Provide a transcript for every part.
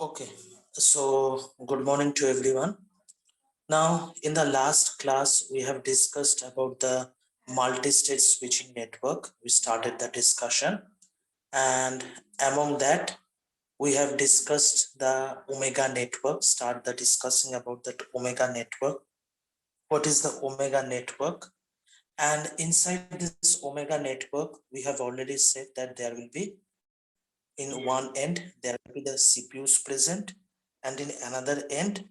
Okay, so good morning to everyone. Now, in the last class, we have discussed about the multi-state switching network. We started the discussion, and among that, we have discussed the Omega network. Start the discussing about that Omega network. What is the Omega network? And inside this Omega network, we have already said that there will be in one end there will be the CPUs present, and in another end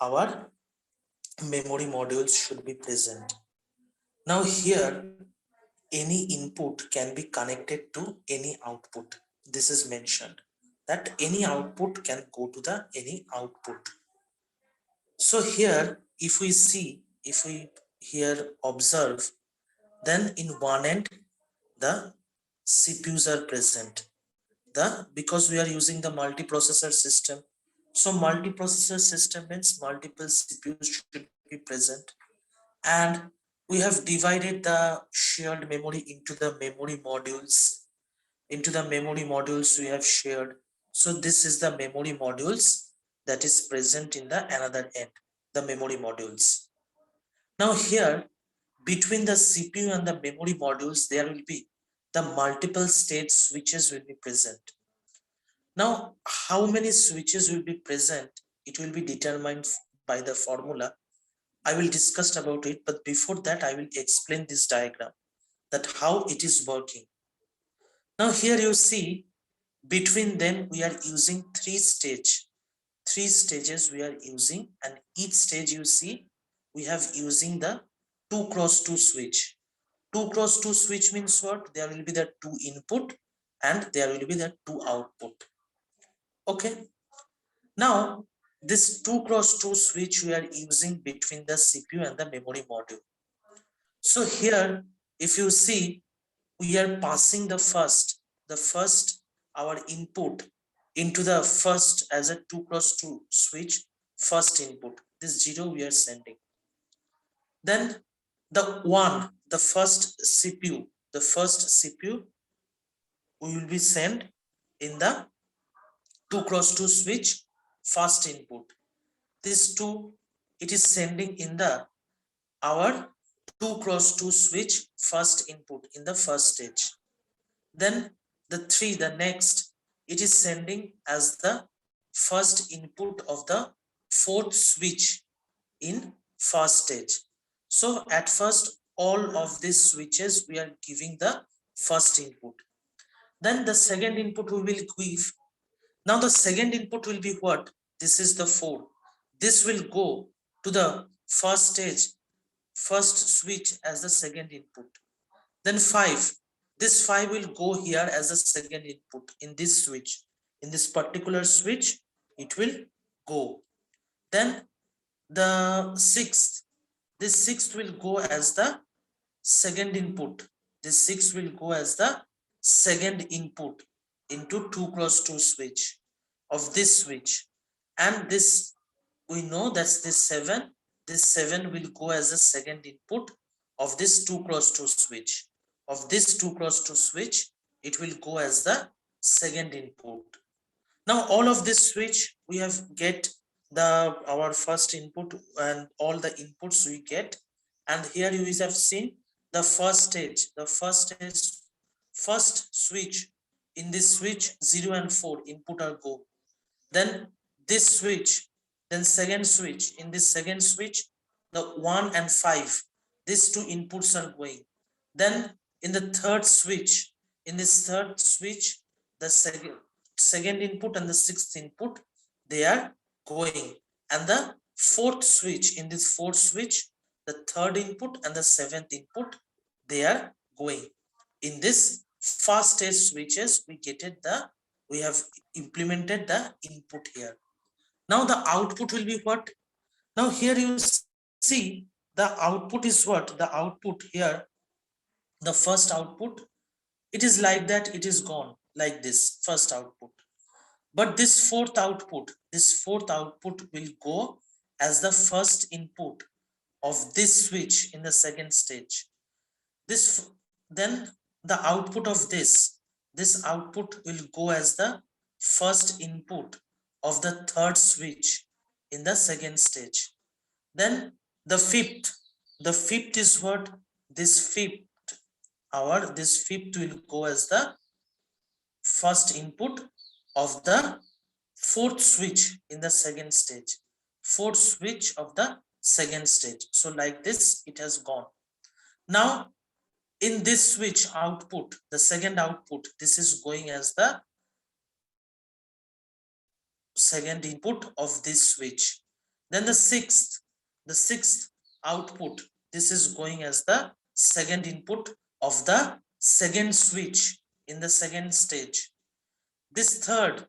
our memory modules should be present. Now here any input can be connected to any output. This is mentioned that any output can go to the any output. So here if we see, if we here observe, then in one end the CPUs are present. Because we are using the multiprocessor system, so multiprocessor system means multiple CPUs should be present, and we have divided the shared memory into the memory modules. Into the memory modules we have shared. So this is the memory modules that is present in the another end, the memory modules. Now here between the CPU and the memory modules there will be the multiple state switches will be present. Now how many switches will be present, it will be determined by the formula. I will discuss about it, but before that I will explain this diagram, that how it is working. Now here you see between them we are using three stages we are using, and each stage you see we have using the 2 cross 2 switch. 2 cross 2 switch means what? There will be the 2 input and there will be the 2 output. Okay. Now this 2 cross 2 switch we are using between the CPU and the memory module. So here if you see we are passing the first our input into the first as a 2 cross 2 switch, first input, this 0 we are sending. Then the first CPU we will be sent in the 2 cross 2 switch first input. This 2 it is sending in the our 2 cross 2 switch first input in the first stage. Then the next, it is sending as the first input of the fourth switch in first stage. So at first all of these switches we are giving the first input. Then the second input we will give. Now the second input will be what? This is the 4. This will go to the first stage, first switch as the second input. Then 5, this 5 will go here as a second input in this switch. In this particular switch it will go. Then the 6th, this 6th will go as the second input. This 6 will go as the second input into 2 cross 2 switch of this switch. And this we know that's this 7. This 7 will go as a second input of this 2 cross 2 switch. Of this 2 cross 2 switch, it will go as the second input. Now all of this switch we have get our first input and all the inputs we get, and here you have seen the first switch. In this switch 0 and 4 input are go. Then this switch, then second switch, in this second switch the 1 and 5, these two inputs are going. Then in the third switch, in this third switch the second input and the sixth input they are going, and the fourth switch, in this fourth switch the third input and the seventh input they are going. In this first stage switches we have implemented the input here. Now the output will be what? Now here you see the output is what? The output here, the first output, it is like that, it is gone like this first output. But this fourth output will go as the first input of this switch in the second stage. This then the output of this output will go as the first input of the third switch in the second stage. Then the fifth is what? This fifth will go as the first input of the fourth switch in the second stage. Fourth switch of the second stage. So like this, it has gone. Now, in this switch output, the second output, this is going as the second input of this switch. Then the sixth output, this is going as the second input of the second switch in the second stage. This third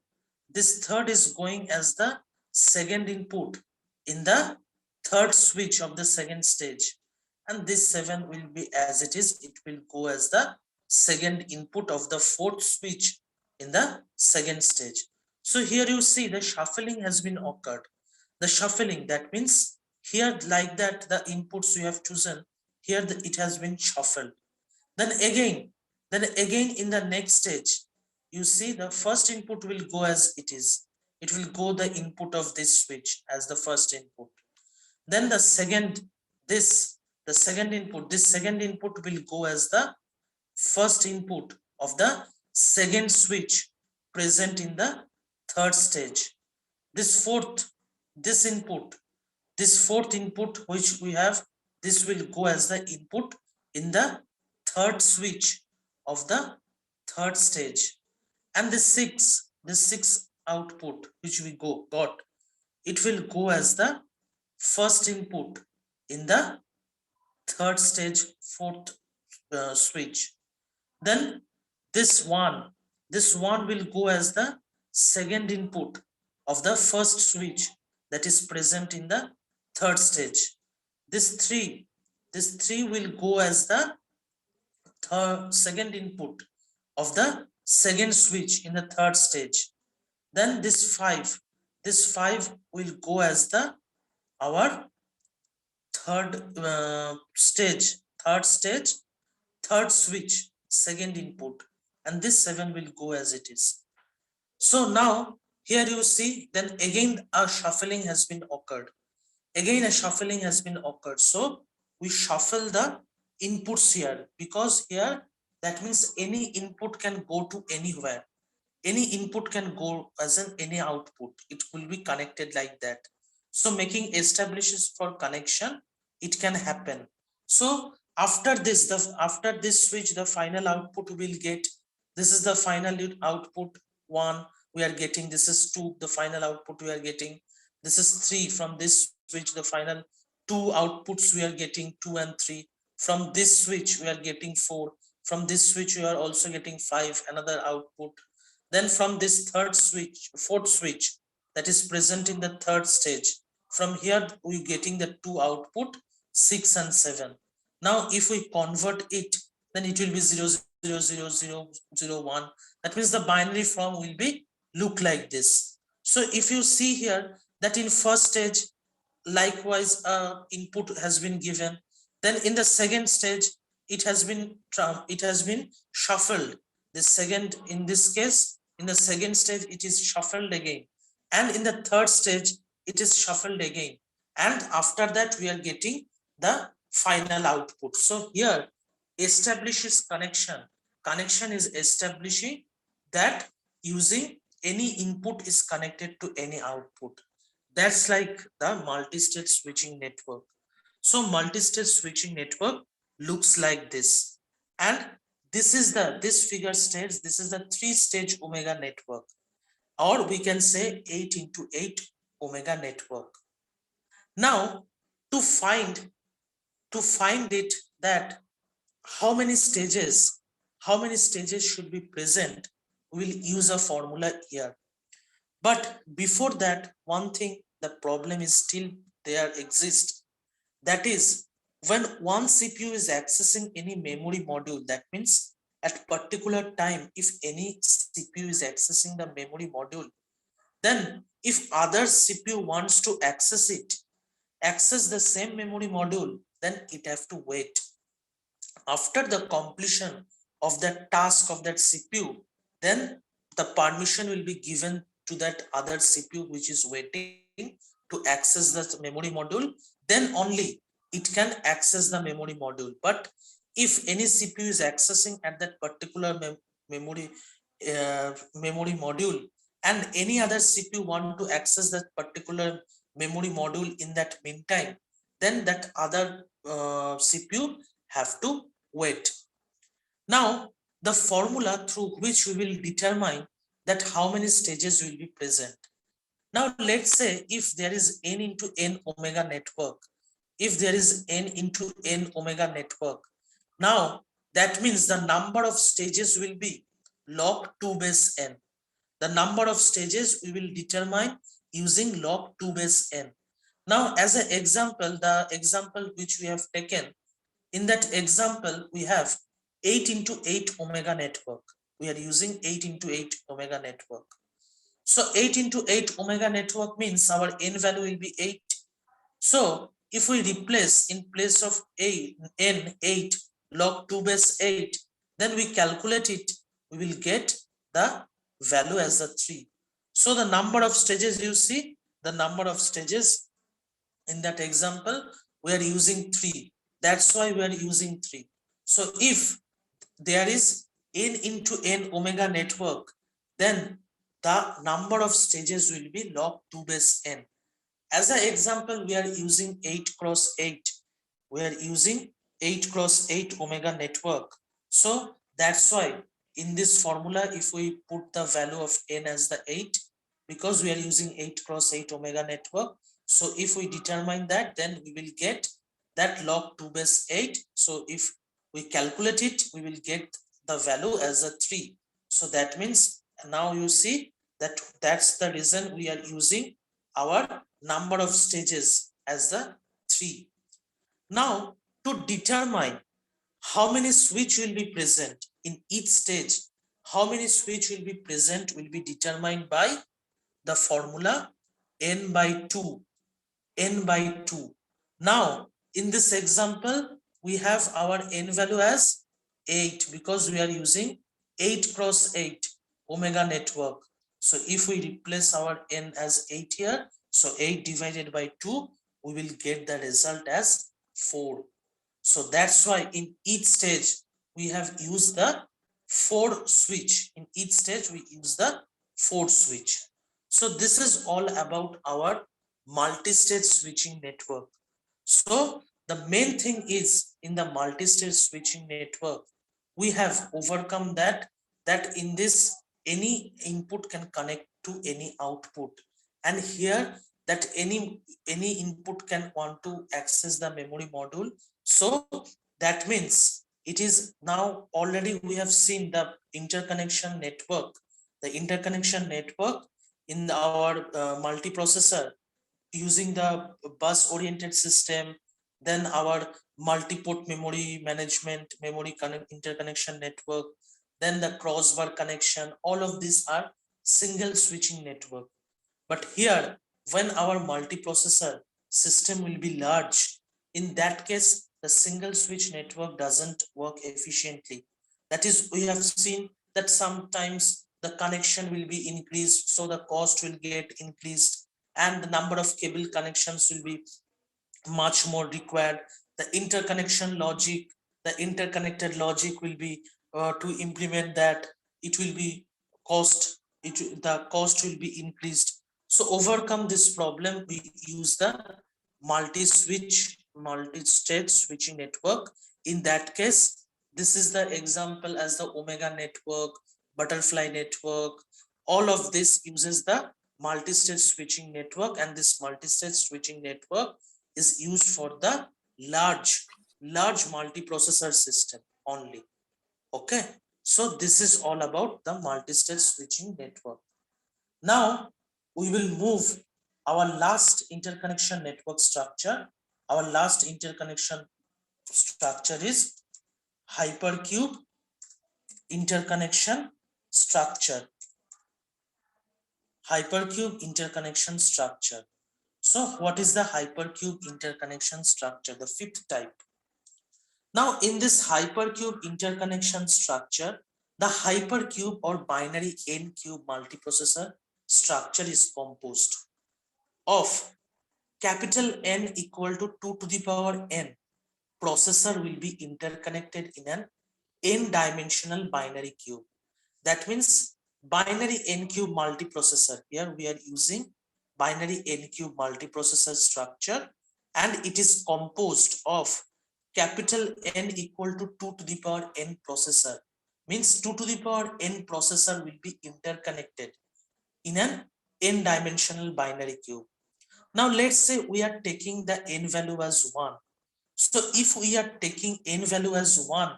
is going as the second input in the third switch of the second stage, and this 7 will be as it is. It will go as the second input of the fourth switch in the second stage. So here you see the shuffling has been occurred. The shuffling, that means here like that the inputs you have chosen, here it has been shuffled. Then again in the next stage, you see the first input will go as it is. It will go the input of this switch as the first input. Then the second input will go as the first input of the second switch present in the third stage. This fourth input which we have, this will go as the input in the third switch of the third stage. And the sixth output which we got, it will go as the first input in the third stage fourth switch. Then this one will go as the second input of the first switch that is present in the third stage. This 3 will go as the second input of the second switch in the third stage. Then this 5 will go as the our third switch, second input, and this 7 will go as it is. So now here you see, then again a shuffling has been occurred. So we shuffle the inputs here, because here that means any input can go to anywhere. Any input can go as any output. It will be connected like that. So making establishes for connection, it can happen. So after this switch, the final output will get, this is the final output 1 we are getting, this is 2, the final output we are getting, this is 3. From this switch, the final 2 outputs we are getting, 2 and 3. From this switch we are getting 4. From this switch we are also getting 5, another output. Then from this fourth switch that is present in the third stage, from here we getting the 2 output, 6 and 7. Now if we convert it, then it will be 0 0 0 0 0 1. That means the binary form will be look like this. So if you see here that in first stage likewise input has been given, then in the second stage it has been shuffled. The second, in this case, in the second stage it is shuffled again, and in the third stage it is shuffled again, and after that we are getting the final output. So here establishes connection is establishing that using any input is connected to any output. That's like the multi-stage switching network. So multi-stage switching network looks like this, and this figure states this is the 3-stage omega network, or we can say 8 into 8 omega network. Now to find it that how many stages should be present, we'll use a formula here. But before that, one thing, the problem is still there exists. That is, when one CPU is accessing any memory module, that means at particular time, if any CPU is accessing the memory module, then if other CPU wants to access the same memory module, then it have to wait. After the completion of that task of that CPU, then the permission will be given to that other CPU which is waiting to access the memory module, then only it can access the memory module. But if any CPU is accessing at that particular memory memory module, and any other CPU want to access that particular memory module in that meantime, then that other CPU have to wait. Now, the formula through which we will determine that how many stages will be present. Now, let's say if there is n into n omega network, if there is n into n omega network, now that means the number of stages will be log 2 base n. The number of stages we will determine using log 2 base n. Now, as an example, the example which we have taken, in that example, we have 8 into 8 omega network. We are using 8 into 8 omega network. So 8 into 8 omega network means our n value will be 8. So if we replace in place of n 8 log 2 base 8, then we calculate it, we will get the value as a 3. So the number of stages, you see, the number of stages in that example, we are using 3. That's why we are using 3. So if there is n into n omega network, then the number of stages will be log 2 base n. As an example, we are using 8 cross 8. We are using 8 cross 8 omega network. So that's why in this formula, if we put the value of n as the 8, because we are using 8 cross 8 omega network, so if we determine that, then we will get that log 2 base 8. So if we calculate it, we will get the value as a 3. So that means now you see that that's the reason we are using our number of stages as the 3. Now, to determine how many switch will be present in each stage, how many switch will be present will be determined by the formula n by 2, n by 2. Now, in this example, we have our n value as 8 because we are using 8 cross 8 omega network. So if we replace our n as 8 here, so 8 divided by 2, we will get the result as 4. So that's why in each stage, we have used the 4 switch. In each stage, we use the 4 switch. So this is all about our multi-stage switching network. So the main thing is in the multi-stage switching network, we have overcome that in this any input can connect to any output, and here that any input can want to access the memory module. So that means it is now already we have seen the interconnection network, in our multiprocessor using the bus oriented system, then our multi-port memory management, interconnection network, then the crossbar connection. All of these are single switching network. But here, when our multiprocessor system will be large, in that case, the single switch network doesn't work efficiently. That is, we have seen that sometimes the connection will be increased, so the cost will get increased, and the number of cable connections will be much more required. The interconnection logic, the interconnected logic will be to implement that, it will be the cost will be increased. So overcome this problem, we use the multi-stage switching network. In that case, this is the example as the omega network, butterfly network. All of this uses the multi-stage switching network, and this multi-stage switching network is used for the large multiprocessor system only. Okay, so this is all about the multi-stage switching network. Now we will move our last interconnection network structure. Our last interconnection structure is hypercube interconnection structure. Hypercube interconnection structure. So what is the hypercube interconnection structure? The fifth type. Now in this hypercube interconnection structure, the hypercube or binary n-cube multiprocessor structure is composed of capital N equal to 2 to the power n processor will be interconnected in an n-dimensional binary cube. That means binary n-cube multiprocessor. Here we are using binary n-cube multiprocessor structure, and it is composed of capital N equal to 2 to the power n processor. Means 2 to the power n processor will be interconnected in an n-dimensional binary cube. Now let's say we are taking the n value as 1. So if we are taking n value as 1,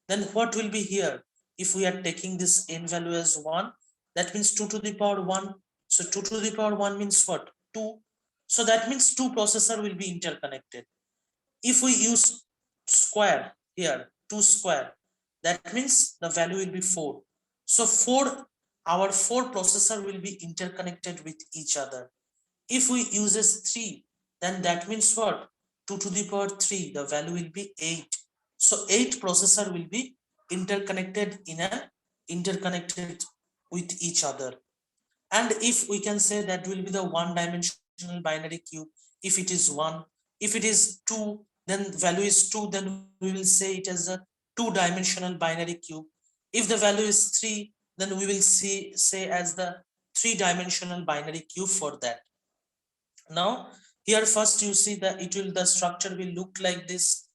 then what will be here? If we are taking this n value as 1, that means 2 to the power 1. So 2 to the power 1 means what? 2. So that means 2 processor will be interconnected. If we use square here, 2 square, that means the value will be 4. So our 4 processor will be interconnected with each other. If we uses 3, then that means what? 2 to the power 3, the value will be 8. So 8 processor will be interconnected with each other. And if we can say that will be the one-dimensional binary cube, if it is 1, if it is 2, then value is 2, then we will say it as a two-dimensional binary cube. If the value is 3, then we will say as the three-dimensional binary cube for that. Now here first you see that the structure will look like this,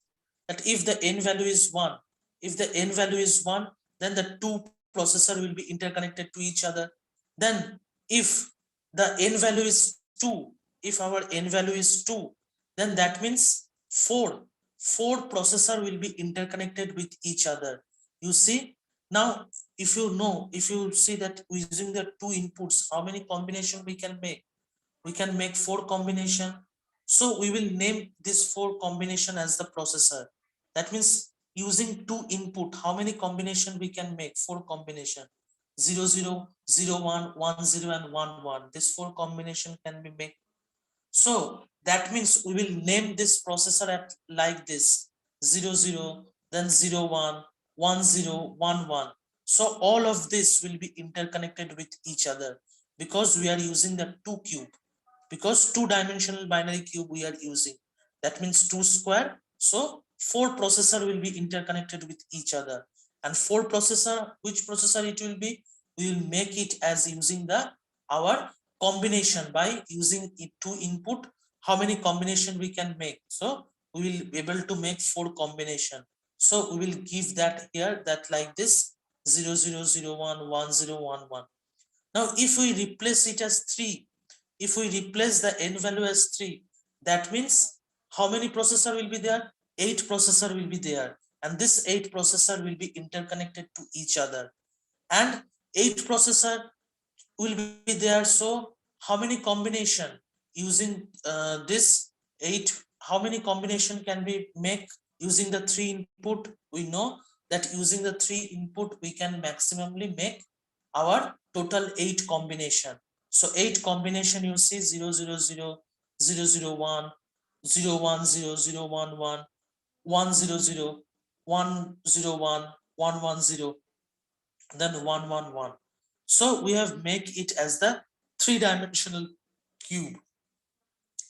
that if the n value is 1, if the n value is 1, then the two processor will be interconnected to each other. Then if the n value is 2, if our n value is 2, then that means 4 processor will be interconnected with each other. You see, now if you see that using the two inputs, how many combination we can make? We can make 4 combination. So we will name this 4 combination as the processor. That means using 2 input, how many combination we can make? 4 combination. 0 0 0 1 1 0 and 1 1. This 4 combination can be made. So that means we will name this processor like this: 0 0, then 0 1 1 0 1 1. So all of this will be interconnected with each other because we are using the 2 cube, because two-dimensional binary cube we are using. That means 2 square. So 4 processor will be interconnected with each other. And 4 processor, which processor it will be? We will make it as using our combination by using it 2 input. How many combination we can make? So we will be able to make 4 combination. So we will give that here, that like this: 0 0 0 1 1 0 1 1. Now if we replace it as 3, if we replace the n value as 3, that means how many processor will be there? 8 processor will be there, and this 8 processor will be interconnected to each other, and 8 processor will be there. So how many combination using this 8, how many combination can we make using the 3 input? We know that using the 3 input we can maximally make our total 8 combination. So 8 combination, you see: 0 0 0 0 0 1 0 1 0 0 1 1 1 0 0 1 0 1 1 1 0, then 1 1 1. So we have make it as the three-dimensional cube.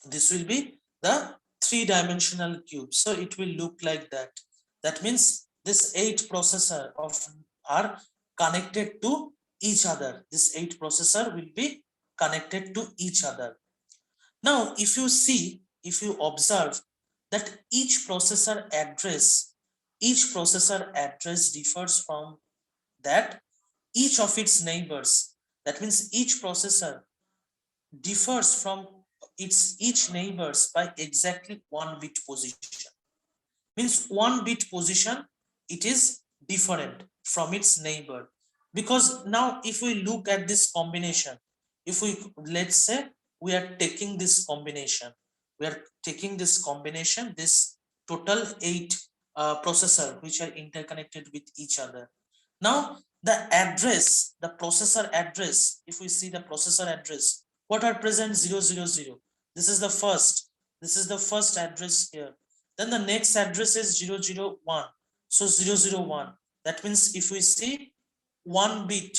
This will be the three-dimensional cube. So it will look like that. That means this 8 processor are connected to each other. This 8 processor will be connected to each other. Now, if you observe that each processor address differs from that each of its neighbors. That means each processor differs from each neighbors by exactly 1 bit position. Means 1 bit position, it is different from its neighbor. Because now if we look at this combination, let's say we are taking this combination, this total 8 processor which are interconnected with each other. Now the processor address, if we see the processor address, what are present? 0 0 0. This is the first address here. Then the next address is 0 0 1. So 0 0 1. That means if we see 1 bit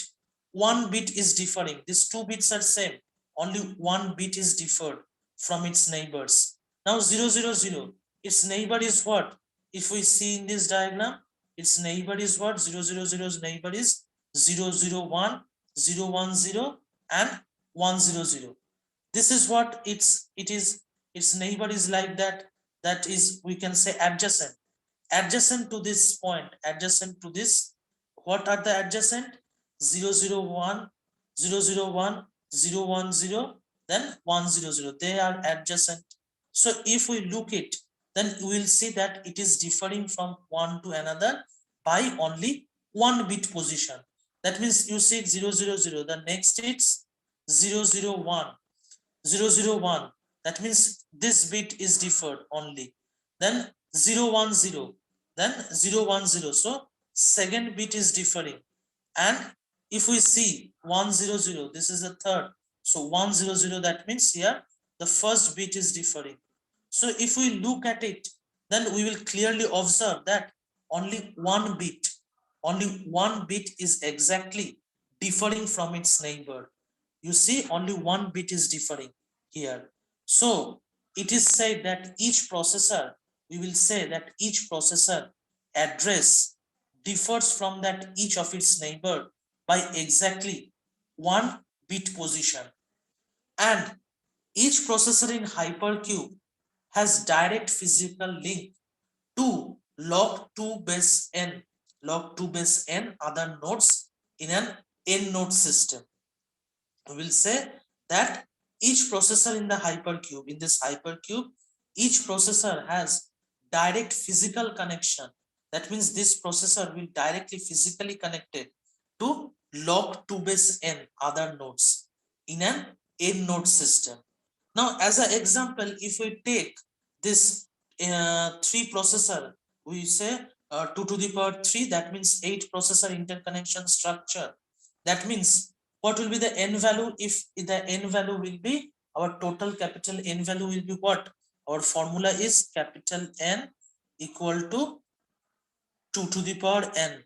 one bit is differing. These two bits are same. Only one bit is differed from its neighbors. Now 0, 0, 0. Its neighbor is what? If we see in this diagram, its neighbor is what? 0, 0, 0's neighbor is 0, 0, 1, 0, 1, 0 and 1, 0, 0. This is what its neighbor is like that. That is, we can say, adjacent to this point, adjacent to this. What are the adjacent? 0, 0, 1, 0, 0, 1, 0, 1, 0, then 1, 0, 0. They are adjacent. So if we look it, then we will see that it is differing from one to another by only one bit position. That means you see 0, 0, 0. The next it's 0, 0, 1. 0, 0, 1. That means this bit is differed only. Then 0, 1, 0. Then 0, 1, 0. So second bit is differing. And if we see 1, 0, 0, this is the third. So 1, 0, 0, that means here the first bit is differing. So if we look at it, then we will clearly observe that only one bit is exactly differing from its neighbor. You see, only one bit is differing here. So it is said that each processor, we will say that each processor address differs from that each of its neighbor by exactly one bit position. And each processor in Hypercube has direct physical link to log2 base n, other nodes in an n node system. We will say that each processor in the Hypercube, each processor has direct physical connection. That means this processor will directly physically connected to log2 base n other nodes in an n node system. Now, as an example, if we take this 3 processor, we say 2 to the power 3, that means 8 processor interconnection structure. That means what will be the n value? If the n value will be, our total capital N value will be what? Our formula is capital N equal to 2 to the power n.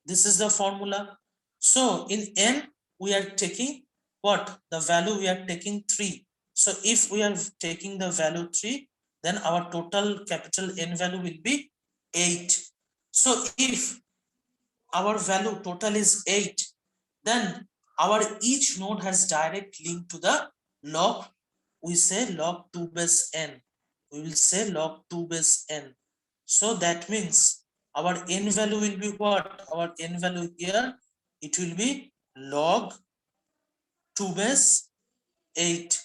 This is the formula. So in n, we are taking what? The value we are taking 3. So if we are taking the value 3, then our total capital N value will be 8. So if our value total is 8, then our each node has direct link to the log, we say log 2 base n. We will say log 2 base n. So that means our n value will be what? Our n value here, it will be log 2 base 8.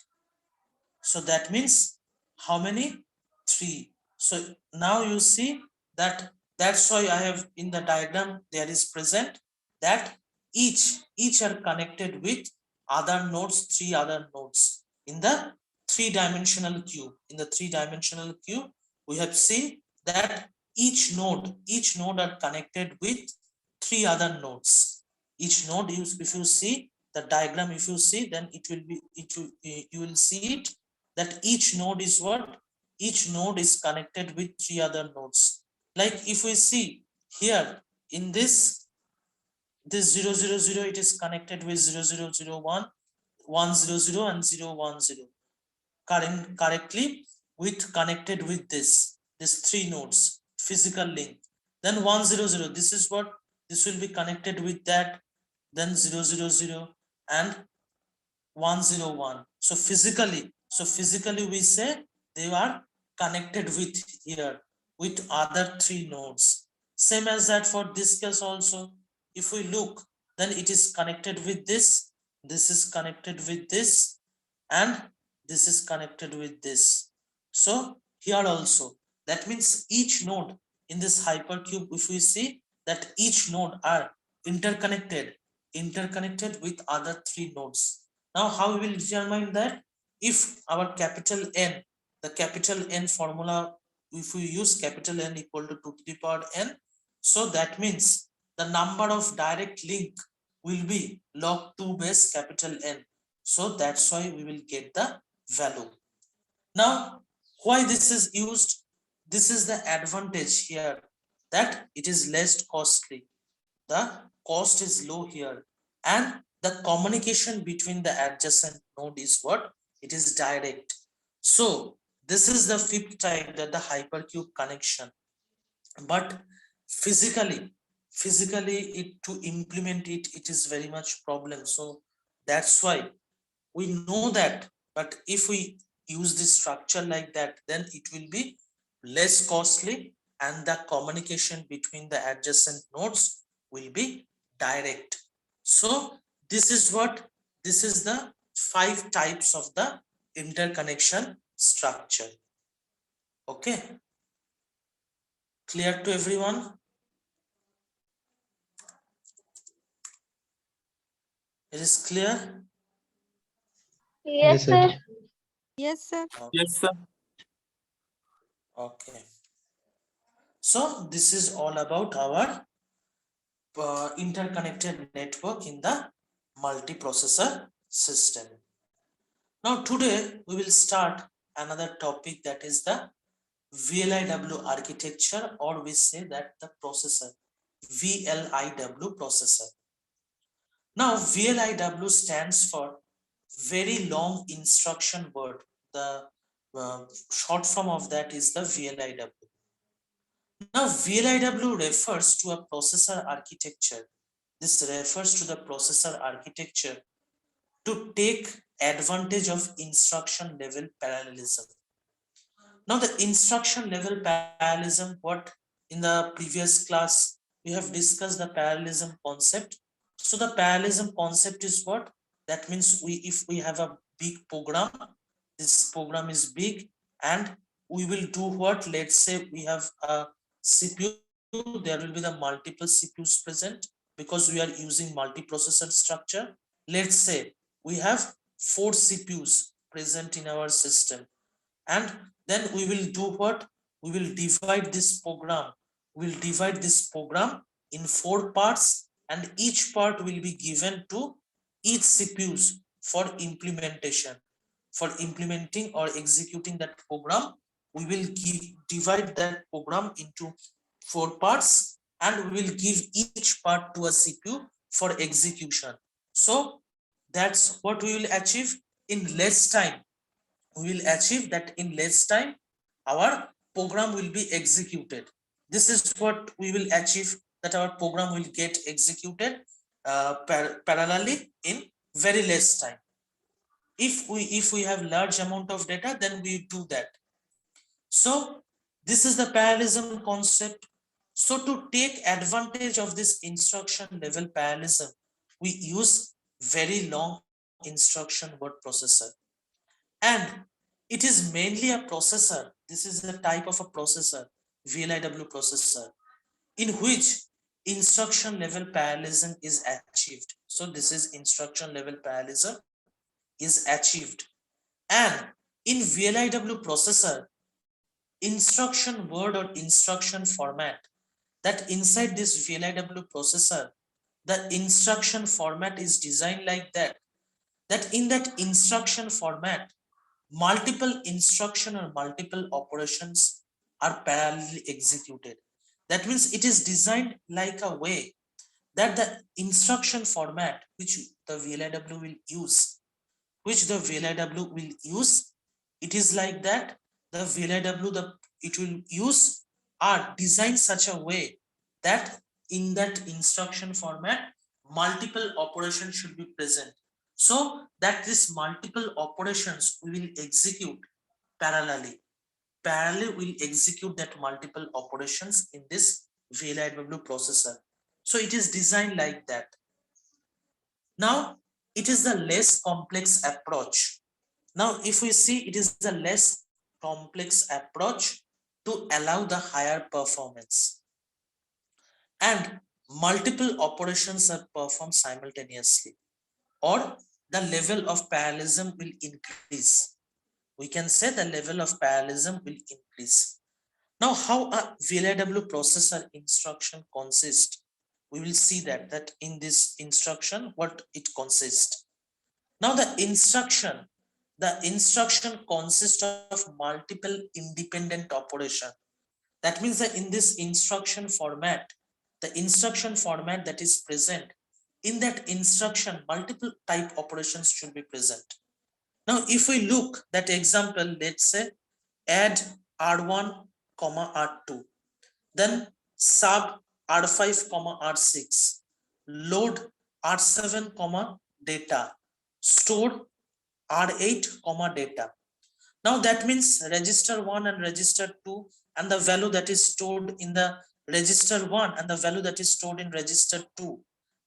So that means how many? 3. So now you see that that's why I have in the diagram there is present that each are connected with other nodes, 3 other nodes in the 3-dimensional cube. In the 3-dimensional cube, we have seen that each node are connected with 3 other nodes. Each node, if you see the diagram, if you see, then it will be, you will see it that each node is what? Each node is connected with 3 other nodes. Like if we see here in this 0, 0, 0, it is connected with 0, 0, 0, 1, 1, 0, 0 and 0, 1, 0. Correctly with connected with this 3 nodes, physical link. Then 1, 0, 0, this is what? This will be connected with that, then 0, 0, 0 and 1, 0, 1. So physically we say they are connected with here with other 3 nodes. Same as that for this case also. If we look, then it is connected with this is connected with this, and this is connected with this. So here also, that means each node in this hypercube, if we see that each node are interconnected with other 3 nodes. Now how we will determine that? If our capital N, the capital N formula, if we use capital N equal to 2 to the power n, so that means the number of direct link will be log 2 base capital N. So that's why we will get the value. Now, why this is used? This is the advantage here, that it is less costly. The cost is low here, and the communication between the adjacent node is what? It is direct. So this is the fifth type, that the hypercube connection. But physically it to implement it, it is very much problem. So that's why we know that, but if we use this structure like that, then it will be less costly and the communication between the adjacent nodes will be direct. So this is what, this is the 5 types of the interconnection structure. Okay, clear to everyone? It is clear? Yes, sir. Yes, sir. Yes, sir. Okay. So this is all about our interconnected network in the multiprocessor system. Now today we will start another topic, that is the VLIW architecture, or we say that the processor, VLIW processor. Now VLIW stands for very long instruction word. The short form of that is the VLIW. Now VLIW refers to a processor architecture. This refers to the processor architecture to take advantage of instruction level parallelism. Now the instruction level parallelism, what in the previous class we have discussed the parallelism concept. So the parallelism concept is what? That means if we have a big program, this program is big, and we will do what? Let's say we have a CPU, there will be the multiple CPUs present because we are using multiprocessor structure. Let's say we have 4 CPUs present in our system, and then we will do what? We will divide this program. We will divide this program in 4 parts, and each part will be given to each CPUs for implementation. For implementing or executing that program, we will divide that program into 4 parts, and we will give each part to a CPU for execution. So that's what we will achieve in less time. We will achieve that in less time our program will be executed. This is what we will achieve, that our program will get executed parallelly in very less time. If we have large amount of data, then we do that. So this is the parallelism concept. So to take advantage of this instruction level parallelism, we use very long instruction word processor, and it is mainly a processor. This is a type of a processor, VLIW processor, in which instruction level parallelism is achieved. So this is instruction level parallelism is achieved. And in VLIW processor, instruction word or instruction format, that inside this VLIW processor, the instruction format is designed like that, that in that instruction format, multiple instruction or multiple operations are parallelly executed. That means it is designed like a way that the instruction format which the VLIW will use, it is like that the VLIW it will use are designed such a way that in that instruction format multiple operations should be present, so that this multiple operations we will execute parallelly. Parallel will execute that multiple operations in this VLIW processor. So it is designed like that. Now it is the less complex approach. Now if we see, it is the less complex approach to allow the higher performance, and multiple operations are performed simultaneously, or the level of parallelism will increase. We can say the level of parallelism will increase. Now how a VLIW processor instruction consists, we will see that in this instruction what it consists. Now the instruction consists of multiple independent operation. That means that in this instruction format, the instruction format that is present, in that instruction, multiple type operations should be present. Now, if we look that example, let's say add R1, R2, then sub R5, R6, load R7, data, store R8, data. Now that means register 1 and register 2 and the value that is stored in the register 1 and the value that is stored in register 2.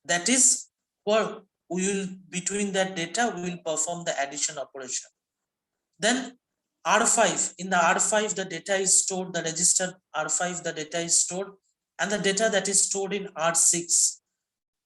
That is what we will, between that data, we will perform the addition operation. Then R5, in the R5, the data is stored, the register R5, the data is stored, and the data that is stored in R6.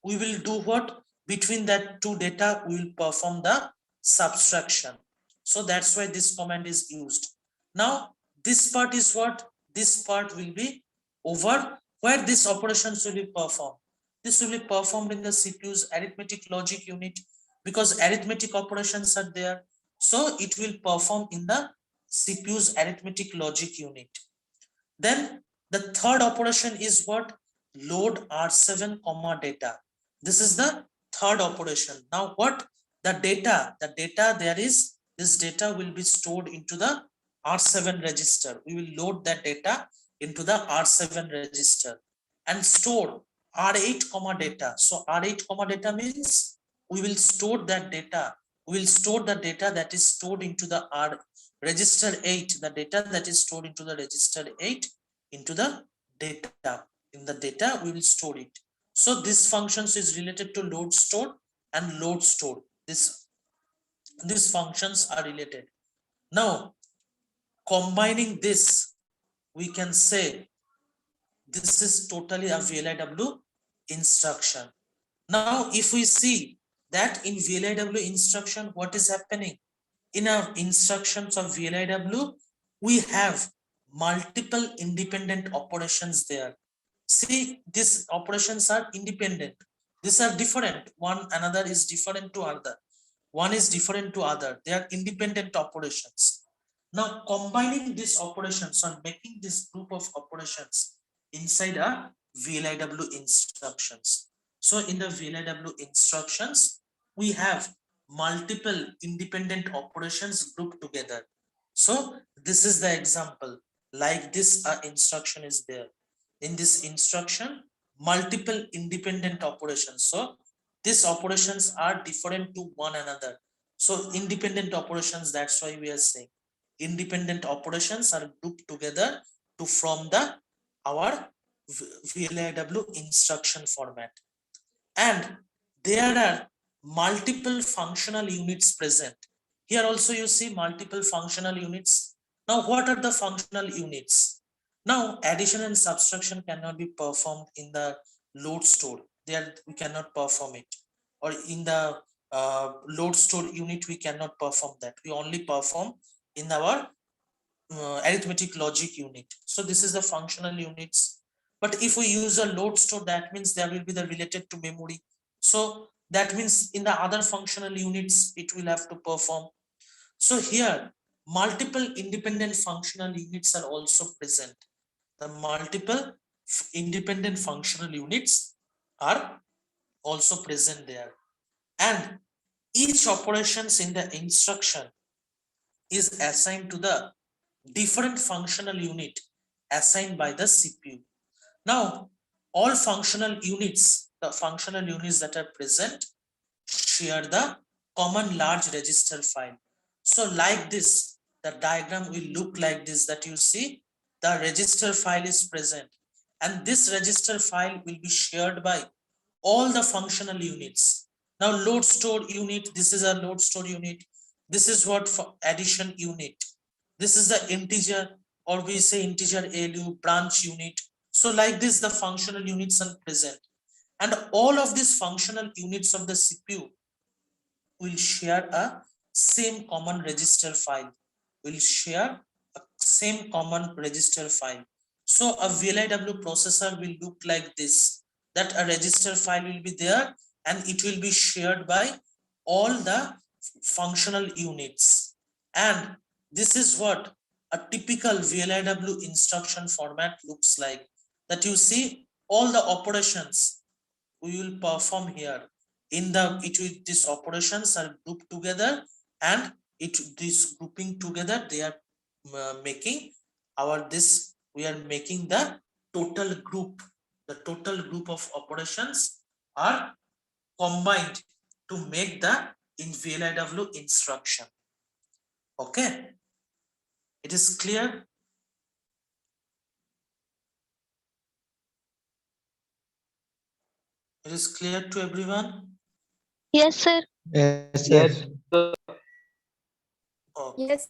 We will do what? Between that two data, we will perform the subtraction. So that's why this command is used. Now, this part is what? This part will be over where this operations will be performed. This will be performed in the CPU's arithmetic logic unit because arithmetic operations are there. So it will perform in the CPU's arithmetic logic unit. Then the third operation is what? Load R7, data. This is the third operation. Now what? The data there is, this data will be stored into the R7 register. We will load that data into the R7 register and store R8, data. So R8, data means we will store that data. We will store the data that is stored into the register 8, the data that is stored into the register 8 into the data. In the data, we will store it. So this functions is related to load store and load store. These functions are related. Now, combining this, we can say this is totally a VLIW instruction. Now, if we see that in VLIW instruction, what is happening? In our instructions of VLIW, we have multiple independent operations there. See, these operations are independent. These are different. One another is different to other. One is different to other. They are independent operations. Now, combining these operations or making this group of operations inside a VLIW instructions. So in the VLIW instructions, we have multiple independent operations grouped together. So this is the example. Like this instruction is there. In this instruction, multiple independent operations. So these operations are different to one another. So independent operations, that's why we are saying independent operations are grouped together to form the our VLIW instruction format. And there are multiple functional units present. Here also you see multiple functional units. Now what are the functional units? Now addition and subtraction cannot be performed in the load store. There we cannot perform it. Or in the load store unit we cannot perform that. We only perform in our arithmetic logic unit. So this is the functional units. But if we use a load store, that means there will be the related to memory. So that means in the other functional units, it will have to perform. So here, multiple independent functional units are also present. The multiple independent functional units are also present there. And each operations in the instruction is assigned to the different functional unit assigned by the CPU. Now, all functional units, the functional units that are present, share the common large register file. So like this, the diagram will look like this, that you see the register file is present. And this register file will be shared by all the functional units. Now load store unit, this is a load store unit. This is what for addition unit. This is the integer, or we say integer ALU branch unit. So like this, the functional units are present. And all of these functional units of the CPU will share a same common register file. Will share a same common register file. So a VLIW processor will look like this, that a register file will be there and it will be shared by all the functional units. And this is what a typical VLIW instruction format looks like, that you see all the operations we will perform here. in the these operations are grouped together, and this grouping together they are making our this we are making the total group. The total group of operations are combined to make the in VLIW instruction. Okay, it is clear. It is clear to everyone. Yes, sir. Yes, Yes. Okay. Yes.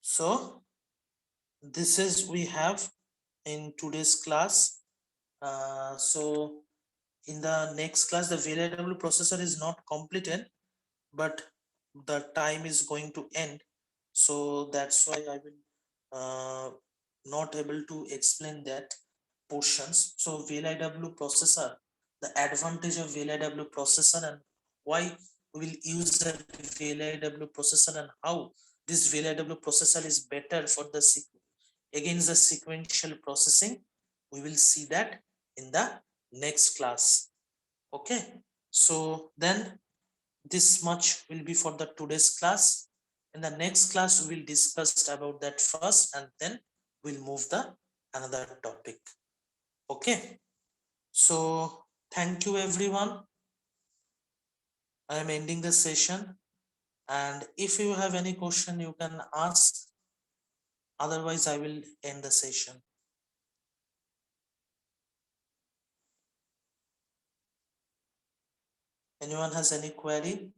So this is we have in today's class. So in the next class, the VLIW processor is not completed, but the time is going to end. So that's why I will not able to explain that portions. So VLIW processor, the advantage of VLIW processor and why we will use the VLIW processor and how this VLIW processor is better for the against the sequential processing. We will see that in the next class. Okay, so then this much will be for the today's class. In the next class we will discuss about that first, and then we'll move the another topic. Okay, so thank you everyone. I am ending the session, and if you have any question you can ask, otherwise I will end the session. Anyone has any query?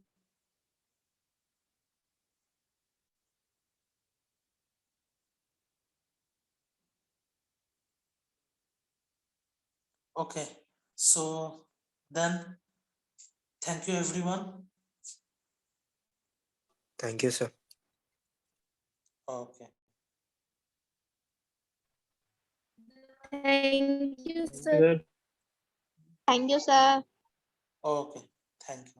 Okay, so then thank you everyone. Thank you, sir. Okay. Thank you, sir. Good. Thank you, sir. Okay, thank you.